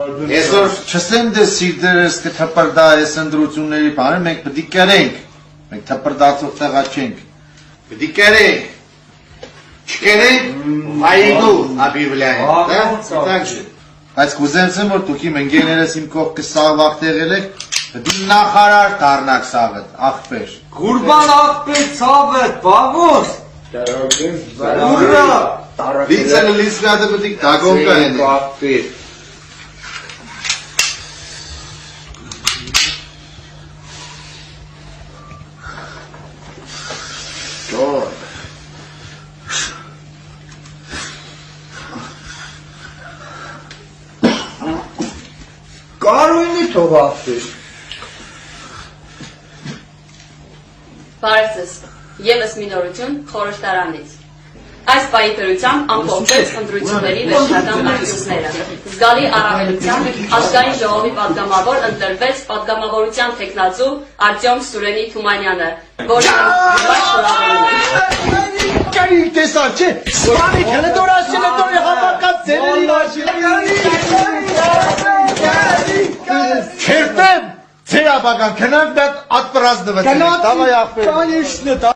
Այսօր չսեմ դե սիրտերս կթպրդա այս ընդրությունների բանը, մենք պտի կերենք, մենք թպրդացող տեղա չենք, պտի կերենք, չկերենք, այգու աբիվլյա է, բայց կուզենցեմ, որ դուք իմ ընկերներս իմ կողքը սաղ վաղտեղել եք, պտի նախարար դառնաք սաղըտ, աղբեր։ Գուրբան աղբեր ցավըտ, բավոս, ուրա, Լիցանը լիսվյատը պտի դագոնկա են աղբեր։ Կարույնի թող աղբեր։ Բարև ձեզ, ևս մի նորություն խորհրդարանից։ Այս պահի դրությամբ ամփոփվեց ընտրությունների վերջնական արդյունքները։ Զգալի առավելությամբ Ազգային ժողովի պատգամավոր ընտրվեց պատգամավորության թեկնածու Արտյոմ Սուրենի Թումանյանը, որը տեսար չէ, սպանի հելետորի համակած ձերերի Քերտեմ, ձեր ապական, քնանք դատ ատպրազնվեց։ Կնոտ,